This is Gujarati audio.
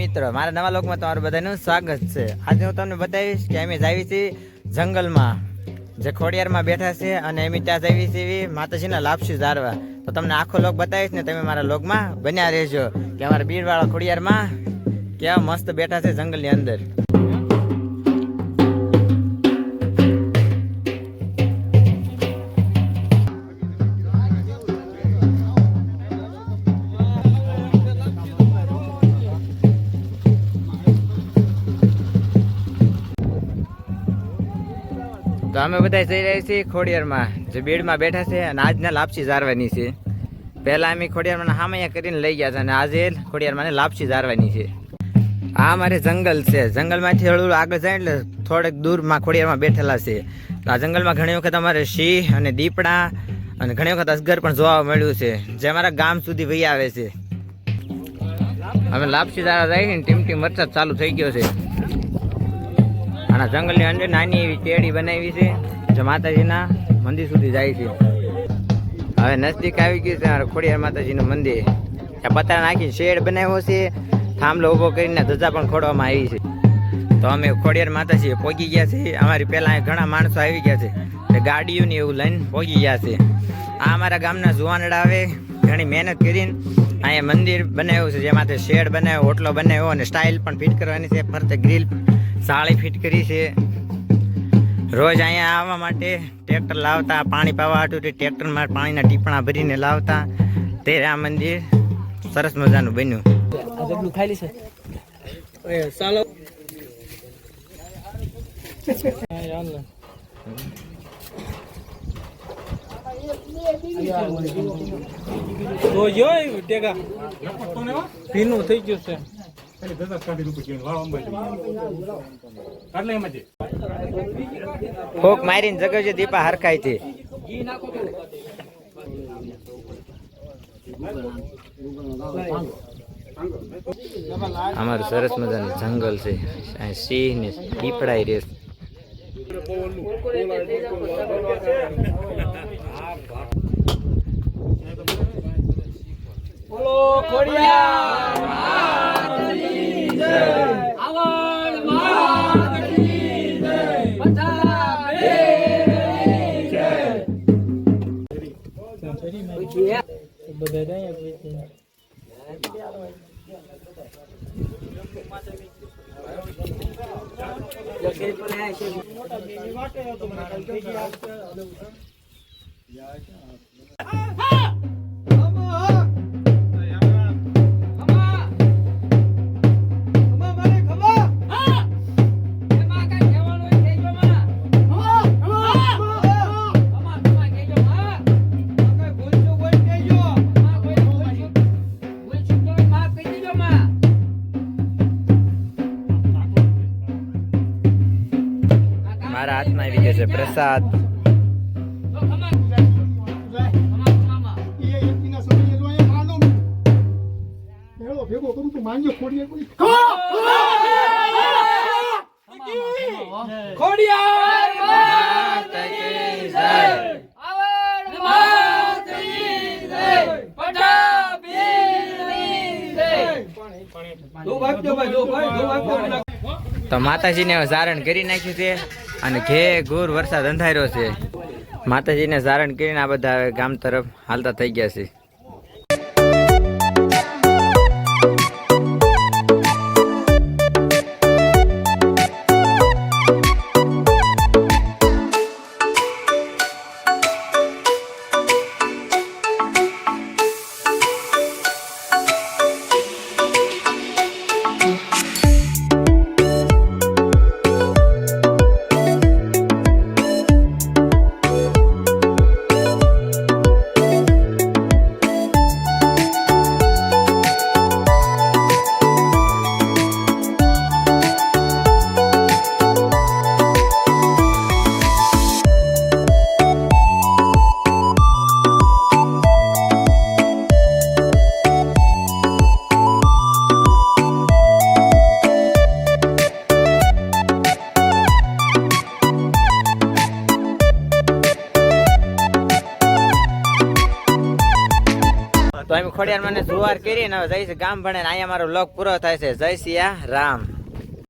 મિત્રો, મારા નવા લોકમાં તમારું બધાનું સ્વાગત છે। આજે હું તમને બતાવીશ કે અમે જાવી છીએ જંગલમાં, જે ખોડિયારમાં બેઠા છે અને અમે ત્યાં જાવી છીએ માતાજીના લાપસી ઝારવા। તો તમને આખો લોક બતાવીશ ને તમે મારા લોકમાં બન્યા રહેજો કે અમારા બીરવાળા ખોડિયારમાં કેવા મસ્ત બેઠા છે જંગલની અંદર। તો અમે બધા જઈ રહ્યા છીએ ખોડિયારમાં, જે બીડમાં બેઠા છે અને આજના લાપસી ઝારવાની છે। પહેલા અમે ખોડિયારમાં હામૈયા કરીને લઈ ગયા હતા અને આજે ખોડિયારમાં લાપસી ઝારવાની છે। આ અમારે જંગલ છે, જંગલમાંથી થોડું આગળ જાય એટલે થોડેક દૂરમાં ખોડિયારમાં બેઠેલા છે। તો આ જંગલમાં ઘણી વખત અમારે સિંહ અને દીપડા અને ઘણી વખત અજગર પણ જોવા મળ્યું છે, જે અમારા ગામ સુધી વહી આવે છે। અમે લાપસી ઝારવા જાય ને ટીમ વરસાદ ચાલુ થઈ ગયો છે। આના જંગલની અંદર નાની એવી કેડી બનાવી છે, જે માતાજીના મંદિર સુધી જાય છે। હવે નજદીક આવી ગયું છે ખોડિયાર માતાજીનું મંદિર। ત્યાં પતરા નાખી શેડ બનાવ્યો છે, થાંભલો ઊભો કરીને ધજા પણ ખોડવામાં આવી છે। તો અમે ખોડિયાર માતાજી પહોંચી ગયા છીએ। અમારી પહેલાં ઘણા માણસો આવી ગયા છે, એટલે ગાડીઓની એવું લઈને પહોંચી ગયા છે। આ અમારા ગામના જુવાનડા આવે ઘણી મહેનત કરીને અહીંયા મંદિર બનાવ્યું છે, જેમાંથી શેડ બનાવ્યો, ઓટલો બનાવ્યો અને સ્ટાઇલ પણ ફિટ કરવાની છે, ફરતે ગ્રીલ સાળી ફિટ કરી છે। રોજ અહીંયા આવવા માટે ટ્રેક્ટર લાવતા, પાણી પાવા હાટું ટ્રેક્ટરમાં પાણીના ટીપણા ભરીને લાવતા, તે આ મંદિર સરસ મજાનું બન્યું। ભીનું થઈ ગયું છે। ફોક મારીને જગવજે દીપા હરખાય છે। અમારું સરસ મજાનું જંગલ છે, સિંહ ને દીપડાય રહે। મારા હાથમાં આવી ગયો છે પ્રસાદ। તો માતાજીને ધારણ કરી નાખ્યું છે અને ઘે ઘોર વરસાદ અંધાર્યો છે। માતાજીને ધારણ કરીને આ બધા ગામ તરફ હાલતા થઈ ગયા છે। તો અમે ખોડિયાર મને જુવાર કરીને હવે જઈશ ગામ ભણે ને અહીંયા મારો વ્લોગ પૂરો થાય છે. જય સિયા રામ.